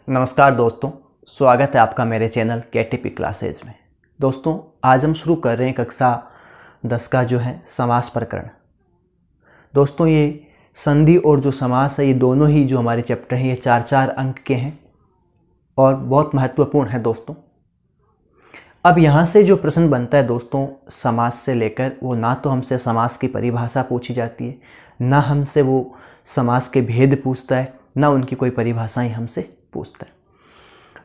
नमस्कार दोस्तों, स्वागत है आपका मेरे चैनल केटीपी क्लासेज में। दोस्तों, आज हम शुरू कर रहे हैं कक्षा 10 का जो है समास प्रकरण। दोस्तों, ये संधि और जो समास है ये दोनों ही जो हमारे चैप्टर हैं ये 4-4 अंक के हैं और बहुत महत्वपूर्ण है दोस्तों। अब यहाँ से जो प्रश्न बनता है दोस्तों समास से लेकर, वो ना तो हमसे समास की परिभाषा पूछी जाती है, ना हमसे वो समास के भेद पूछता है, ना उनकी कोई परिभाषाएं हमसे पूछता है।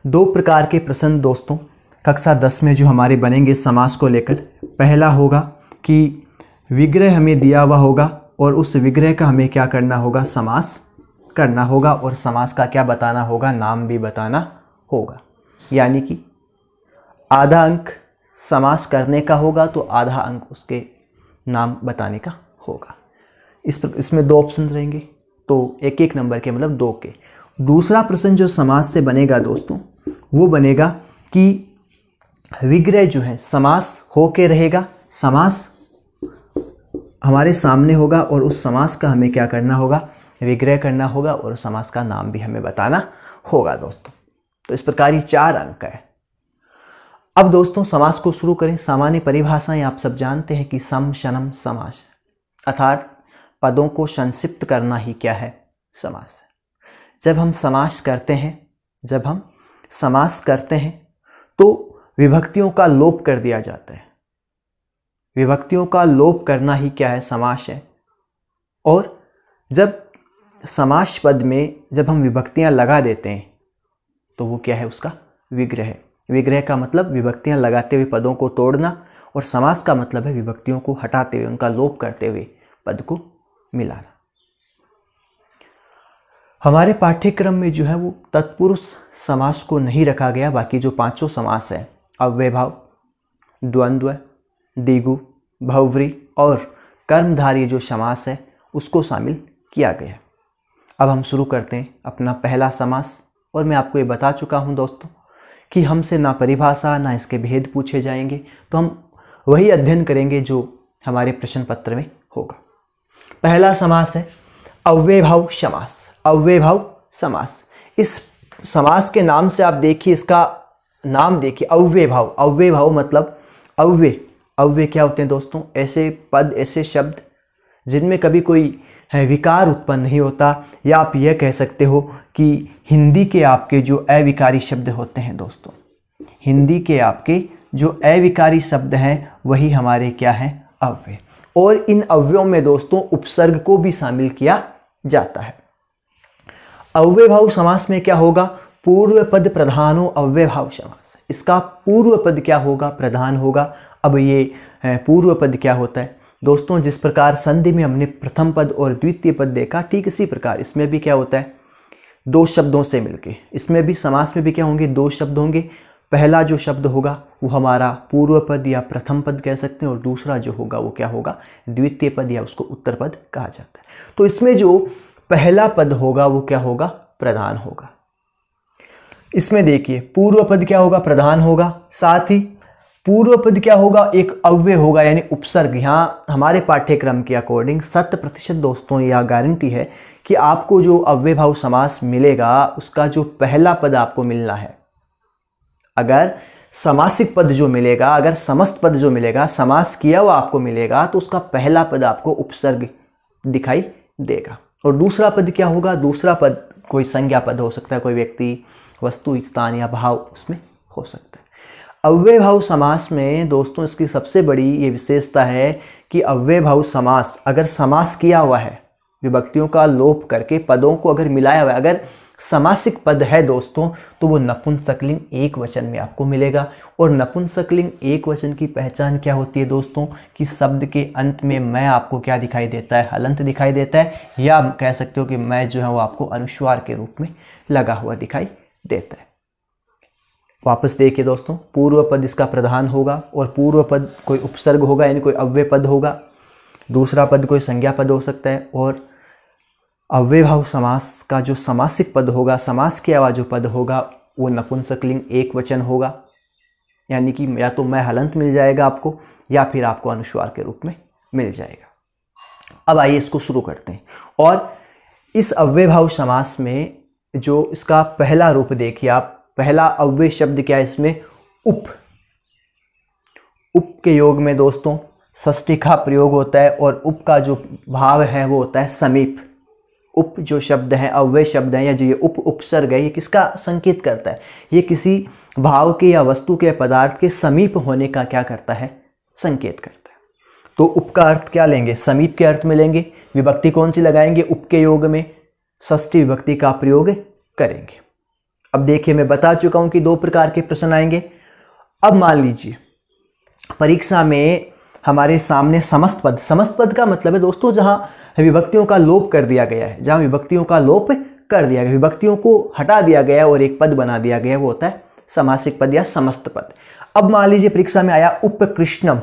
दो प्रकार के प्रश्न दोस्तों कक्षा 10 में जो हमारे बनेंगे समास को लेकर। पहला होगा कि विग्रह हमें दिया हुआ होगा और उस विग्रह का हमें क्या करना होगा, समास करना होगा, और समास का क्या बताना होगा, नाम भी बताना होगा। यानी कि आधा अंक समास करने का होगा तो आधा अंक उसके नाम बताने का होगा। इसमें दो ऑप्शन रहेंगे, तो एक एक नंबर के मतलब 2 के। दूसरा प्रश्न जो समास से बनेगा दोस्तों वो बनेगा कि विग्रह जो है समास होके रहेगा, समास हमारे सामने होगा और उस समास का हमें क्या करना होगा, विग्रह करना होगा, और समास का नाम भी हमें बताना होगा दोस्तों। तो इस प्रकार ये 4 अंक है। अब दोस्तों समास को शुरू करें। सामान्य परिभाषाएं आप सब जानते हैं कि सम शनम समास, अर्थात पदों को संक्षिप्त करना ही क्या है, समास है। जब हम समास करते हैं तो विभक्तियों का लोप कर दिया जाता है। विभक्तियों का लोप करना ही क्या है, समास है। और जब समास पद में जब हम विभक्तियां लगा देते हैं तो वो क्या है, उसका विग्रह है। विग्रह का मतलब विभक्तियां लगाते हुए पदों को तोड़ना, और समास का मतलब है विभक्तियों को हटाते हुए, उनका लोप करते हुए पद को मिलाना। हमारे पाठ्यक्रम में जो है वो तत्पुरुष समास को नहीं रखा गया। बाकी जो 5 समास है, अव्ययभाव, द्वंद्व, द्विगु, बहुव्रीहि और कर्मधारय जो समास है उसको शामिल किया गया। अब हम शुरू करते हैं अपना पहला समास। और मैं आपको ये बता चुका हूँ दोस्तों कि हमसे ना परिभाषा ना इसके भेद पूछे जाएंगे, तो हम वही अध्ययन करेंगे जो हमारे प्रश्न पत्र में होगा। पहला समास है अव्ययभाव समास। अव्ययभाव समास, इस समास के नाम से आप देखिए, इसका नाम देखिए, अव्ययभाव। अव्ययभाव मतलब अव्यय क्या होते हैं दोस्तों, ऐसे पद, ऐसे शब्द जिनमें कभी कोई विकार उत्पन्न नहीं होता, या आप यह कह सकते हो कि हिंदी के आपके जो अविकारी शब्द होते हैं दोस्तों, हिंदी के आपके जो अविकारी शब्द हैं वही हमारे क्या हैं, अव्यय। और इन अव्ययों में दोस्तों उपसर्ग को भी शामिल किया जाता है। अव्ययभाव समास में क्या होगा, पूर्व पद प्रधानो अव्ययभाव समास। इसका पूर्व पद क्या होगा, प्रधान होगा। अब ये पूर्व पद क्या होता है दोस्तों, जिस प्रकार संधि में हमने प्रथम पद और द्वितीय पद देखा, ठीक इसी प्रकार इसमें भी क्या होता है, 2 शब्दों से मिलके। इसमें भी समास में भी क्या होंगे, 2 शब्द होंगे। पहला जो शब्द होगा वो हमारा पूर्व पद या प्रथम पद कह सकते हैं, और दूसरा जो होगा वो क्या होगा, द्वितीय पद या उसको उत्तर पद कहा जाता है। तो इसमें जो पहला पद होगा वो क्या होगा, प्रधान होगा। इसमें देखिए पूर्व पद क्या होगा, प्रधान होगा। साथ ही पूर्व पद क्या होगा, एक अव्यय होगा, यानी उपसर्ग। यहाँ हमारे पाठ्यक्रम के अकॉर्डिंग 100% दोस्तों यह गारंटी है कि आपको जो अव्ययभाव समास मिलेगा उसका जो पहला पद आपको मिलना है। अगर समासिक पद जो मिलेगा, अगर समस्त पद जो मिलेगा, समास किया हुआ आपको मिलेगा, तो उसका पहला पद आपको उपसर्ग दिखाई देगा। और दूसरा पद क्या होगा, दूसरा पद कोई संज्ञा पद हो सकता है, कोई व्यक्ति, वस्तु, स्थान या भाव उसमें हो सकता है। अव्ययभाव समास में दोस्तों इसकी सबसे बड़ी ये विशेषता है कि अव्ययभाव समास अगर समास किया हुआ है, विभक्तियों का लोप करके पदों को अगर मिलाया हुआ है, अगर समासिक पद है दोस्तों, तो वो नपुंसकलिंग एक वचन में आपको मिलेगा। और नपुंसकलिंग एक वचन की पहचान क्या होती है दोस्तों, कि शब्द के अंत में मैं आपको क्या दिखाई देता है, हलंत दिखाई देता है, या आप कह सकते हो कि मैं जो है वो आपको अनुस्वार के रूप में लगा हुआ दिखाई देता है। वापस देखिए दोस्तों, पूर्व पद इसका प्रधान होगा, और पूर्व पद कोई उपसर्ग होगा, यानी कोई अव्यय पद होगा। दूसरा पद कोई संज्ञा पद हो सकता है, और अव्ययभाव समास का जो समासिक पद होगा, समास किया हुआ जो पद होगा, वो नपुंसकलिंग एक वचन होगा। यानी कि या तो मैं हलंत मिल जाएगा आपको, या फिर आपको अनुस्वार के रूप में मिल जाएगा। अब आइए इसको शुरू करते हैं। और इस अव्ययभाव समास में जो इसका पहला रूप देखिए आप, पहला अव्यय शब्द क्या है इसमें, उप। उप के योग में दोस्तों षष्ठी का प्रयोग होता है और उप का जो भाव है वो होता है समीप। उप जो शब्द है, अव्यय शब्द है, या जो ये उप उपसर्ग है, ये किसका संकेत करता है, ये किसी भाव के या वस्तु के पदार्थ के समीप होने का क्या करता है, संकेत करता है। तो उप का अर्थ क्या लेंगे, समीप के अर्थ में लेंगे। विभक्ति कौन सी लगाएंगे, उप के योग में षष्ठी विभक्ति का प्रयोग करेंगे। अब देखिए मैं बता चुका हूं कि दो प्रकार के प्रश्न आएंगे। अब मान लीजिए परीक्षा में हमारे सामने समस्त पद, समस्त पद का मतलब है दोस्तों जहां विभक्तियों का लोप कर दिया गया है, जहां विभक्तियों का लोप कर दिया गया, विभक्तियों को हटा दिया गया और एक पद बना दिया गया, वो होता है समासिक पद या समस्त पद। अब मान लीजिए परीक्षा में आया उपकृष्णम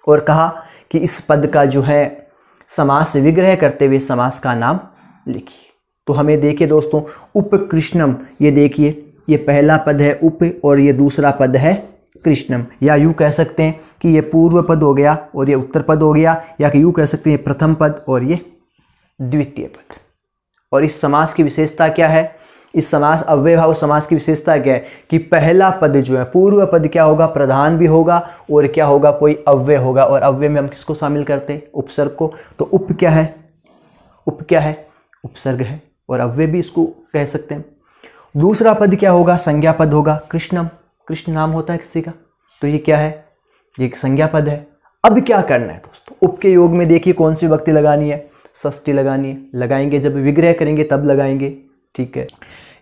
और कहा कि इस पद का जो है समास विग्रह करते हुए समास का नाम लिखिए। तो हमें देखिए दोस्तों उपकृष्णम, ये देखिए ये पहला पद है उप और ये दूसरा पद है कृष्णम, या यूँ कह सकते हैं कि ये पूर्व पद हो गया और ये उत्तर पद हो गया, या कि यूँ कह सकते हैं प्रथम पद और ये द्वितीय पद। और इस समास की विशेषता क्या है, इस समास अव्ययभाव समास की विशेषता क्या है कि पहला पद जो है पूर्व पद क्या होगा, प्रधान भी होगा और क्या होगा, कोई अव्यय होगा। और अव्यय में हम किसको शामिल करते हैं, उपसर्ग को। तो उप क्या है, उप क्या है, उपसर्ग है और अव्यय भी इसको कह सकते हैं। दूसरा पद क्या होगा, संज्ञा पद होगा, कृष्णम, कृष्ण नाम होता है किसी का, तो ये क्या है, ये एक संज्ञा पद है। अब क्या करना है दोस्तों, उप के योग में देखिए कौन सी विभक्ति लगानी है, षष्ठी लगानी है, लगाएंगे जब विग्रह करेंगे तब लगाएंगे, ठीक है।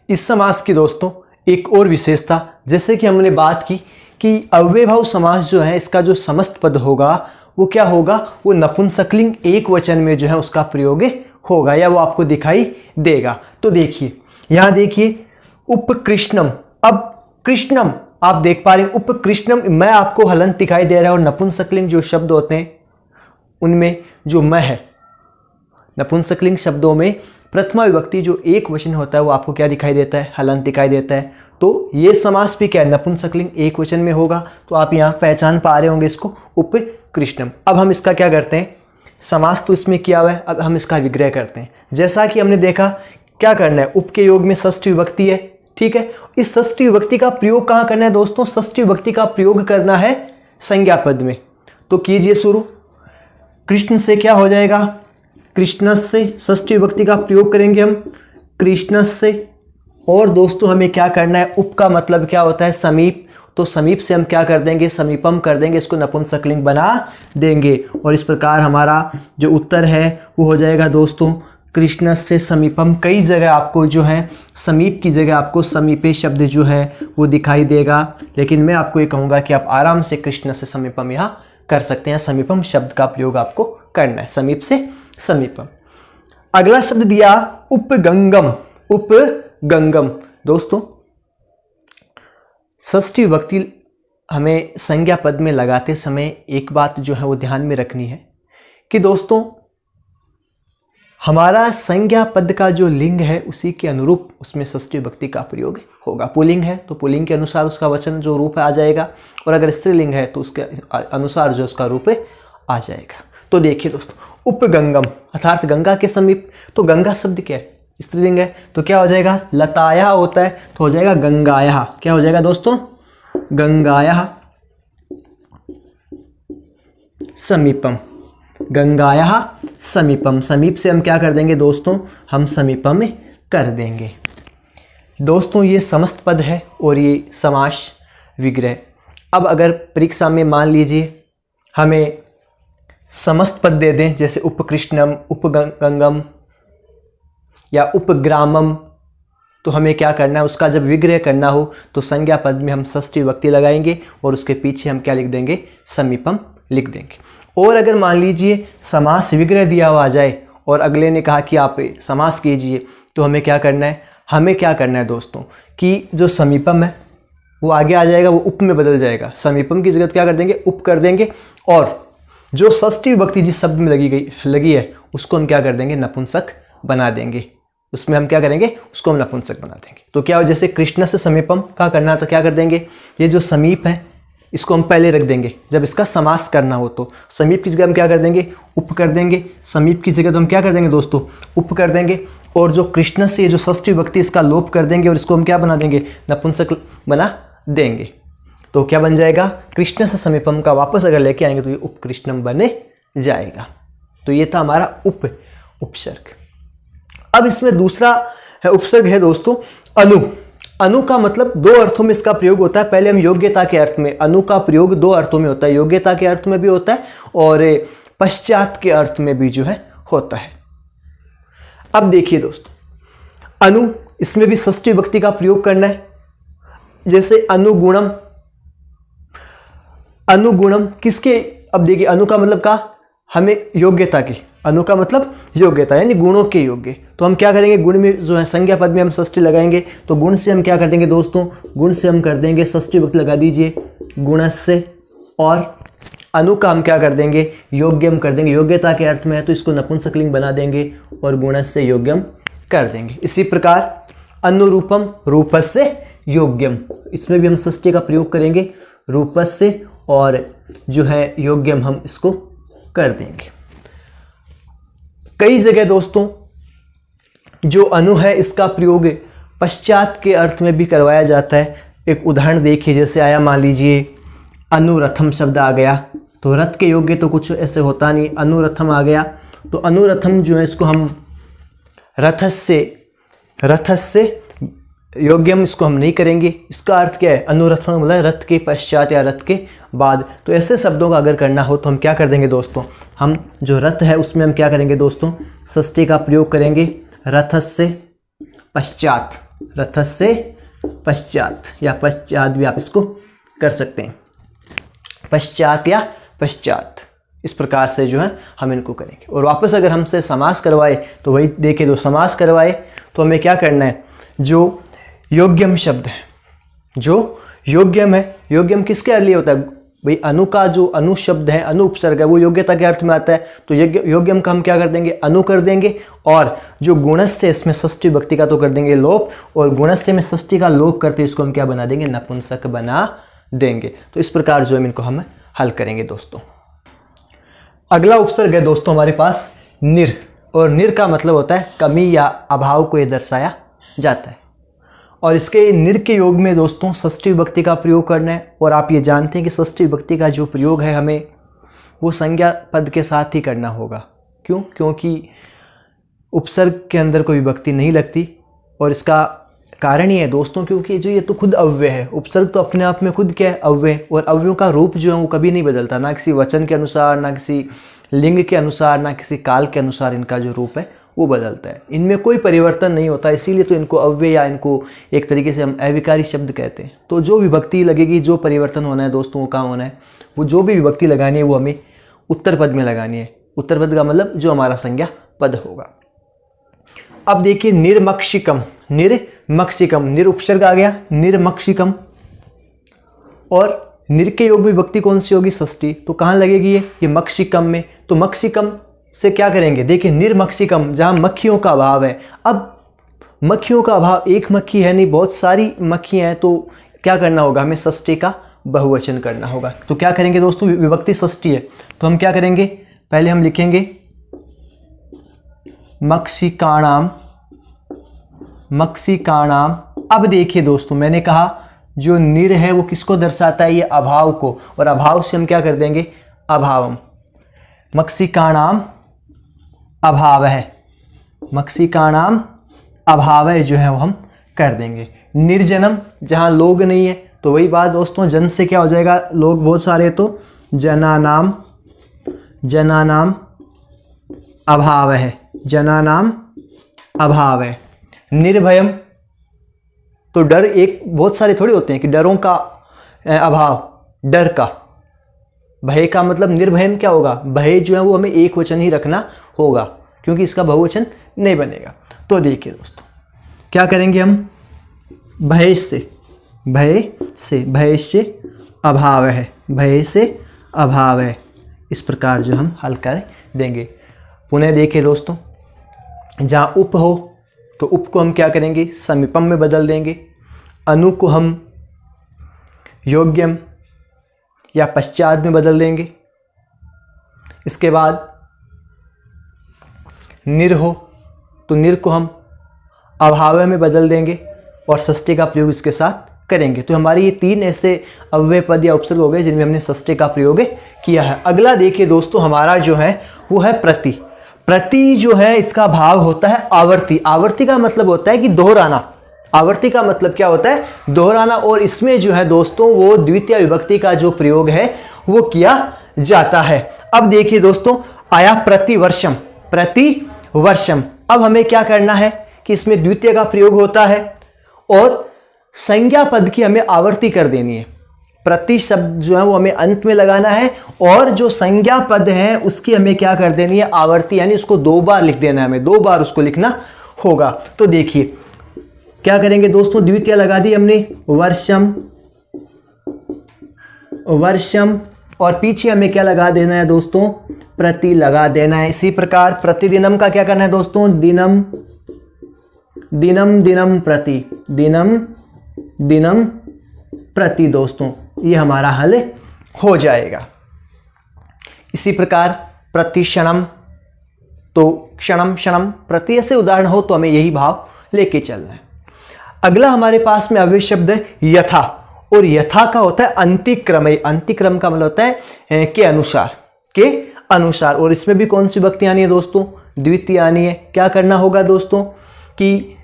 इस समास की दोस्तों एक और विशेषता, जैसे कि हमने बात की कि अव्ययभाव समास जो है इसका जो समस्त पद होगा वो क्या होगा, वो नपुंसकलिंग एक वचन में जो है उसका प्रयोग होगा या वो आपको दिखाई देगा। तो देखिए यहां देखिए उपकृष्णम, अब कृष्णम आप देख पा रहे हैं, उपकृष्णम मैं आपको हलंत दिखाई दे रहा है और नपुंसकलिंग जो शब्द होते हैं उनमें जो मैं है, नपुंसकलिंग शब्दों में प्रथमा विभक्ति जो एक वचन होता है वो आपको क्या दिखाई देता है, हलंत दिखाई देता है। तो ये समास भी क्या है, नपुंसकलिंग एक वचन में होगा। तो आप यहाँ पहचान पा रहे होंगे इसको, उपकृष्णम। अब हम इसका क्या करते हैं, समास तो इसमें किया हुआ है, अब हम इसका विग्रह करते हैं। जैसा कि हमने देखा क्या करना है, उप के योग में षष्ठी विभक्ति है, ठीक है। इस षष्ठी विभक्ति का प्रयोग कहाँ करना है दोस्तों, षष्ठी विभक्ति का प्रयोग करना है संज्ञा पद में। तो कीजिए शुरू, कृष्ण से क्या हो जाएगा, कृष्ण से षष्ठी विभक्ति का प्रयोग करेंगे हम, कृष्ण से। और दोस्तों हमें क्या करना है, उप का मतलब क्या होता है, समीप। तो समीप से हम क्या कर देंगे, समीपम कर देंगे, इसको नपुंसकलिंग बना देंगे। और इस प्रकार हमारा जो उत्तर है वो हो जाएगा दोस्तों कृष्ण से समीपम। कई जगह आपको जो है समीप की जगह आपको समीपे शब्द जो है वो दिखाई देगा, लेकिन मैं आपको ये कहूँगा कि आप आराम से कृष्ण से समीपम यहाँ कर सकते हैं। समीपम शब्द का प्रयोग आपको करना है, समीप से समीपम। अगला शब्द दिया उपगंगम, उपगंगम। दोस्तों षष्ठी विभक्ति हमें संज्ञा पद में लगाते समय एक बात जो है वो ध्यान में रखनी है कि दोस्तों हमारा संज्ञा पद का जो लिंग है उसी के अनुरूप उसमें षष्ठी विभक्ति का प्रयोग होगा। पुल्लिंग है तो पुल्लिंग के अनुसार उसका वचन जो रूप आ जाएगा, और अगर स्त्रीलिंग है तो उसके अनुसार जो उसका रूप आ जाएगा। तो देखिए दोस्तों उपगंगम अर्थात गंगा के समीप। तो गंगा शब्द क्या है, स्त्रीलिंग है, तो क्या हो जाएगा, लताया होता है तो हो जाएगा गंगाया। क्या हो जाएगा दोस्तों, गंगाया समीपम, गंगाया समीपम। समीप से हम क्या कर देंगे दोस्तों, हम समीपम में कर देंगे। दोस्तों ये समस्त पद है और ये समास विग्रह। अब अगर परीक्षा में मान लीजिए हमें समस्त पद दे दें, जैसे उपकृष्णम, उपगंगम या उपग्रामम, तो हमें क्या करना है, उसका जब विग्रह करना हो तो संज्ञा पद में हम षष्ठी विभक्ति लगाएंगे और उसके पीछे हम क्या लिख देंगे, समीपम लिख देंगे। और अगर मान लीजिए समास विग्रह दिया हुआ आ जाए और अगले ने कहा कि आप समास कीजिए, तो हमें क्या करना है, हमें क्या करना है दोस्तों कि जो समीपम है वो आगे आ जाएगा, वो उप में बदल जाएगा। समीपम की जगह क्या कर देंगे, उप कर देंगे, और जो षष्ठी विभक्ति जिस शब्द में लगी है उसको हम क्या कर देंगे, नपुंसक बना देंगे। उसमें हम क्या करेंगे, उसको हम नपुंसक बना देंगे। तो क्या हो, जैसे कृष्ण से समीपम का करना तो क्या कर देंगे, ये जो समीप है इसको हम पहले रख देंगे जब इसका समास करना हो। तो समीप की जगह हम क्या कर देंगे, उप कर देंगे। समीप की जगह तो हम क्या कर देंगे दोस्तों, उप कर देंगे। और जो कृष्ण से जो षष्ठी विभक्ति इसका लोप कर देंगे और इसको हम क्या बना देंगे, नपुंसक बना देंगे। तो क्या बन जाएगा, कृष्ण से समीपम का वापस अगर लेके आएंगे तो ये उपकृष्णम बने जाएगा। तो ये था हमारा उपसर्ग। अब इसमें दूसरा है उपसर्ग है दोस्तों अनु। अनु का मतलब दो अर्थों में इसका प्रयोग होता है। पहले हम योग्यता के अर्थ में, अनु का प्रयोग दो अर्थों में होता है, योग्यता के अर्थ में भी होता है और पश्चात के अर्थ में भी जो है होता है। अब देखिए दोस्तों, अनु, इसमें भी षष्ठी विभक्ति का प्रयोग करना है। जैसे अनुगुणम, अनुगुणम किसके, अब देखिए अनु का मतलब का हमें योग्यता की, अनु का मतलब योग्यता यानी गुणों के योग्य। तो हम क्या करेंगे, गुण में जो है संज्ञा पद में हम षष्ठी लगाएंगे। तो गुण से हम क्या कर देंगे दोस्तों, गुण से हम कर देंगे षष्ठी विभक्ति लगा दीजिए गुणस्य। और अनु का हम क्या कर देंगे, योग्यम कर देंगे। योग्यता के अर्थ में है तो इसको नपुंसकलिंग बना देंगे और गुणस्य योग्यम कर देंगे। इसी प्रकार अनुरूपम, रूपस्य योग्यम, इसमें भी हम षष्ठी का प्रयोग करेंगे रूपस्य और जो है योग्यम हम इसको कर देंगे। कई जगह दोस्तों जो अनु है इसका प्रयोग पश्चात के अर्थ में भी करवाया जाता है। एक उदाहरण देखिए, जैसे आया मान लीजिए अनुरथम शब्द आ गया, तो रथ के योग्य तो कुछ ऐसे होता नहीं, अनुरथम आ गया तो अनुरथम जो है इसको हम रथस्य योग्यम इसको हम नहीं करेंगे। इसका अर्थ क्या है, अनुरथम मतलब रथ के पश्चात या रथ के बाद। तो ऐसे शब्दों का अगर करना हो तो हम क्या कर देंगे दोस्तों, हम जो रथ है उसमें हम क्या करेंगे दोस्तों, षष्ठी का प्रयोग करेंगे रथस्य पश्चात, रथस्य पश्चात या पश्चात भी आप इसको कर सकते हैं, पश्चात या पश्चात। इस प्रकार से जो है हम इनको करेंगे। और वापस अगर हमसे समास करवाए तो वही देखिए, तो समास करवाए तो हमें क्या करना है, जो योग्यम शब्द है, जो योग्यम है, योग्यम किसके लिए होता है भाई, अनु का जो अनु शब्द है, अनु उपसर्ग है, वो योग्यता के अर्थ में आता है। तो योग्यम का हम क्या कर देंगे, अनु कर देंगे। और जो गुणस्य इसमें षष्ठी विभक्ति का तो कर देंगे लोप, और गुणस्य में षष्ठी का लोप करते इसको हम क्या बना देंगे, नपुंसक बना देंगे। तो इस प्रकार जो है इनको हम हल करेंगे दोस्तों। अगला उपसर्ग है दोस्तों हमारे पास निर, और निर का मतलब होता है कमी या अभाव को ये दर्शाया जाता है। और इसके निर के योग में दोस्तों षष्ठी विभक्ति का प्रयोग करना है। और आप ये जानते हैं कि षष्ठी विभक्ति का जो प्रयोग है हमें वो संज्ञा पद के साथ ही करना होगा। क्यों, क्योंकि उपसर्ग के अंदर कोई विभक्ति नहीं लगती। और इसका कारण ये है दोस्तों, क्योंकि जो ये तो खुद अव्यय है, उपसर्ग तो अपने आप में खुद क्या है, अव्यय। और अव्ययों का रूप जो है वो कभी नहीं बदलता, ना किसी वचन के अनुसार, ना किसी लिंग के अनुसार, ना किसी काल के अनुसार इनका जो रूप है वो बदलता है। इनमें कोई परिवर्तन नहीं होता, इसीलिए तो इनको अव्यय या इनको एक तरीके से हम अविकारी शब्द कहते हैं। तो जो विभक्ति लगेगी, जो परिवर्तन होना है दोस्तों, वो कहाँ होना है, वो जो भी विभक्ति लगानी है वो हमें उत्तर पद में लगानी है। उत्तर पद का मतलब जो हमारा संज्ञा पद होगा। अब देखिए निर्मक्षिकम, निर्मक्षिकम, निर उपसर्ग आ गया, निर्मक्षिकम। और निर के योग में विभक्ति कौन सी होगी, षष्ठी। तो कहाँ लगेगी ये मक्षिकम में। तो मक्षिकम से क्या करेंगे, देखिए निर्मक्षिकम, जहाँ मक्खियों का अभाव है। अब मक्खियों का अभाव, एक मक्खी है नहीं, बहुत सारी मक्खियाँ हैं, तो क्या करना होगा, हमें षष्ठी का बहुवचन करना होगा। तो क्या करेंगे दोस्तों, विभक्ति षष्ठी है तो हम क्या करेंगे, पहले हम लिखेंगे मक्षिकाणाम, मक्षिकाणाम। अब देखिए दोस्तों, मैंने कहा जो निर है वो किसको दर्शाता है, ये अभाव को। और अभाव से हम क्या कर देंगे, अभावम, मक्षिकाणाम अभाव है, मक्षिकाणाम अभाव है जो है वो हम कर देंगे। निर्जनम, जहाँ लोग नहीं है, तो वही बात दोस्तों, जन से क्या हो जाएगा, लोग बहुत सारे, तो जनानाम, जनानाम अभाव है, जनानाम अभाव है। निर्भयम, तो डर, एक बहुत सारे थोड़ी होते हैं कि डरों का अभाव, डर का। भय का मतलब निर्भयम क्या होगा, भय जो है वो हमें एक वचन ही रखना होगा, क्योंकि इसका बहुवचन नहीं बनेगा। तो देखिए दोस्तों क्या करेंगे हम, भय से, भय से, भय से अभाव है, भय से अभाव है। इस प्रकार जो हम हल कर देंगे। पुनः देखिए दोस्तों, जहाँ उप हो तो उप को हम क्या करेंगे, समीपम में बदल देंगे। अनु को हम योग्यम, या पश्चात में बदल देंगे। इसके बाद निर हो तो निर को हम अभाव में बदल देंगे और षष्ठी का प्रयोग इसके साथ करेंगे। तो हमारे ये 3 ऐसे अव्यय पद या उपसर्ग हो गए जिनमें हमने षष्ठी का प्रयोग किया है। अगला देखिए दोस्तों, हमारा जो है वो है प्रति। प्रति जो है इसका भाव होता है आवर्ती। आवर्ती का मतलब होता है कि दोहराना। आवर्ती का मतलब क्या होता है? दोहराना। और इसमें जो है दोस्तों वो द्वितीय विभक्ति का जो प्रयोग है वो किया जाता है। अब देखिए दोस्तों, आया प्रतिवर्षम। प्रतिवर्षम। अब हमें क्या करना है कि इसमें द्वितीय का प्रयोग होता है और संज्ञा पद की हमें आवर्ती कर देनी है। प्रति शब्द जो है वो हमें अंत में लगाना है और जो संज्ञा पद है उसकी हमें क्या कर देनी है? आवर्ती, यानी उसको 2 बार लिख देना है। हमें 2 बार उसको लिखना होगा। तो देखिए क्या करेंगे दोस्तों, द्वितीय लगा दी हमने, वर्षम, वर्षम, और पीछे हमें क्या लगा देना है दोस्तों? प्रति लगा देना है। इसी प्रकार प्रतिदिनम का क्या करना है दोस्तों? दिनम, दिनम, दिनम प्रति, दिनम, दिनम प्रति। दोस्तों ये हमारा हल हो जाएगा। इसी प्रकार प्रतिक्षणम, तो क्षणम, क्षणम प्रति, ऐसे उदाहरण हो तो हमें यही भाव लेके चलना है। अगला हमारे पास में अव्यय शब्द है यथा, और यथा का होता है अंतिक्रम। अंतिक्रम का मतलब होता है के अनुसार, के अनुसार। और इसमें भी कौन सी विभक्ति आनी है दोस्तों? द्वितीय आनी है। क्या करना होगा दोस्तों कि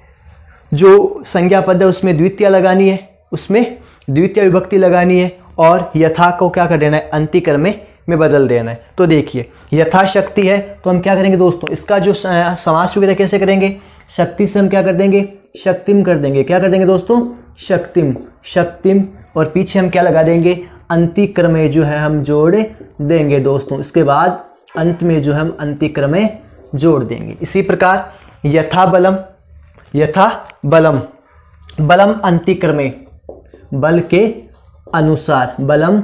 जो संज्ञा पद है उसमें द्वितीय लगानी है, उसमें द्वितीय विभक्ति लगानी है और यथा को क्या कर देना है? अंतिक्रम में बदल देना है। तो देखिए यथाशक्ति है तो हम क्या करेंगे दोस्तों? इसका जो समास वगैरह कैसे करेंगे? शक्ति से हम क्या कर देंगे? शक्तिम कर देंगे। क्या कर देंगे दोस्तों? शक्तिम, शक्तिम। और पीछे हम क्या लगा देंगे? अंतिक्रमे जो है हम जोड़ देंगे दोस्तों। इसके बाद अंत में जो हम अंतिक्रमे जोड़ देंगे। इसी प्रकार यथा बलम, यथा बलम, बलम अंतिक्रमे, बल के अनुसार, बलम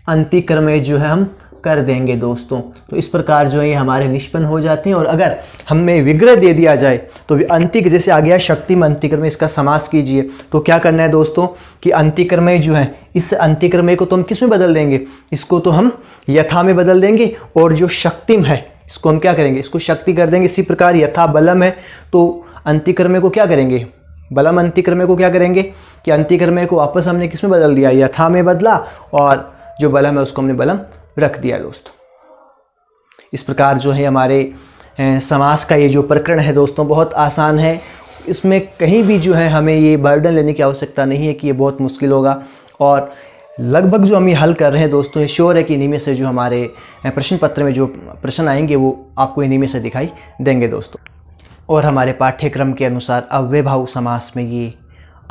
अंतिक्रमे जो है हम कर देंगे दोस्तों। तो इस प्रकार जो है ये हमारे निष्पन्न हो जाते हैं। और अगर हमें विग्रह दे दिया जाए तो अंतिक, जैसे आ गया शक्तिम अंतिक्रमे, इसका समास कीजिए तो क्या करना है दोस्तों कि अंतिक्रमे जो है, इस अंतिक्रमे को तो हम किस में बदल देंगे? इसको तो हम यथा में बदल देंगे और जो शक्तिम है इसको हम क्या करेंगे? इसको शक्ति कर देंगे। इसी प्रकार यथा बलम है तो अंतिक्रमे को क्या करेंगे? बलम अंतिक्रमे को क्या करेंगे कि अंतिक्रमे को वापस हमने किस में बदल दिया? यथा में बदला और जो बलम है उसको हमने बलम रख दिया दोस्तों। इस प्रकार जो है हमारे समास का ये जो प्रकरण है दोस्तों बहुत आसान है। इसमें कहीं भी जो है हमें ये बर्डन लेने की आवश्यकता नहीं है कि ये बहुत मुश्किल होगा। और लगभग जो हम ये हल कर रहे हैं दोस्तों, ये श्योर है कि इन्हीं में से जो हमारे प्रश्न पत्र में जो प्रश्न आएंगे वो आपको इन्हीं में से दिखाई देंगे दोस्तों। और हमारे पाठ्यक्रम के अनुसार अव्ययभाव समास में ये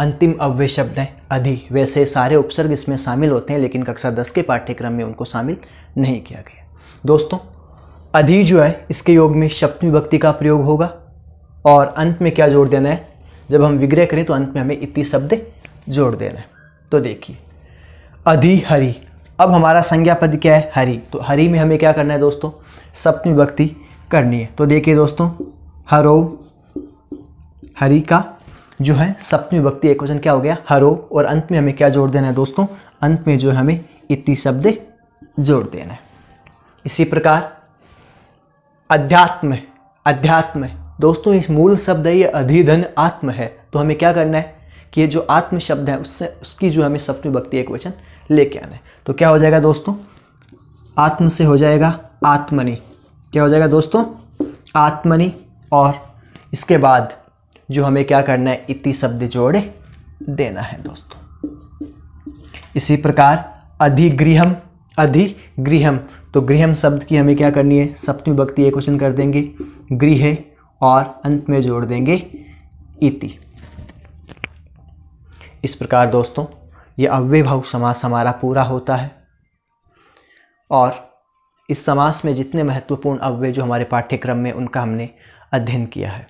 अंतिम अव्यय शब्द हैं अधि। वैसे सारे उपसर्ग इसमें शामिल होते हैं लेकिन कक्षा 10 के पाठ्यक्रम में उनको शामिल नहीं किया गया दोस्तों। अधि जो है इसके योग में सप्तमी विभक्ति का प्रयोग होगा और अंत में क्या जोड़ देना है? जब हम विग्रह करें तो अंत में हमें इति शब्द जोड़ देना है। तो देखिए अधि हरि। अब हमारा संज्ञा पद क्या है? हरि। तो हरि में हमें क्या करना है दोस्तों? सप्तमी विभक्ति करनी है। तो देखिए दोस्तों, हरो, हरि का जो है सप्तमी विभक्ति एक वचन क्या हो गया? हरो। और अंत में हमें क्या जोड़ देना है दोस्तों? अंत में जो है हमें इति शब्द जोड़ देना है। इसी प्रकार अध्यात्म, अध्यात्म दोस्तों इस मूल शब्द है ये अधिधन आत्म है। तो हमें क्या करना है कि ये जो आत्म शब्द है उससे उसकी जो हमें सप्तमी विभक्ति एक वचन लेके आना है। तो क्या हो जाएगा दोस्तों? आत्म से हो जाएगा आत्मनि। क्या हो जाएगा दोस्तों? आत्मनि। और इसके बाद जो हमें क्या करना है? इति शब्द जोड़ देना है दोस्तों। इसी प्रकार अधिगृहम, अधिगृहम। तो गृहम शब्द की हमें क्या करनी है? सप्तमी विभक्ति एक वचन कर देंगे गृह और अंत में जोड़ देंगे इति। इस प्रकार दोस्तों ये अव्ययभाव समास हमारा पूरा होता है। और इस समास में जितने महत्वपूर्ण अव्यय जो हमारे पाठ्यक्रम में उनका हमने अध्ययन किया है।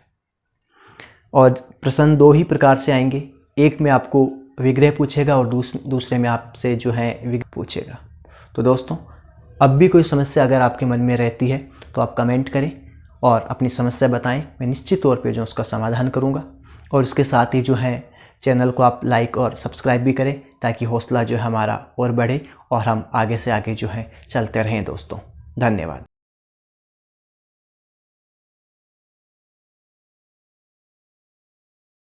और प्रश्न 2 ही प्रकार से आएंगे, एक में आपको विग्रह पूछेगा और दूसरे में आपसे जो है विग्रह पूछेगा। तो दोस्तों अब भी कोई समस्या अगर आपके मन में रहती है तो आप कमेंट करें और अपनी समस्या बताएं। मैं निश्चित तौर पे जो उसका समाधान करूंगा। और इसके साथ ही जो है चैनल को आप लाइक और सब्सक्राइब भी करें ताकि हौसला जो है हमारा और बढ़े और हम आगे से आगे जो है चलते रहें दोस्तों। धन्यवाद।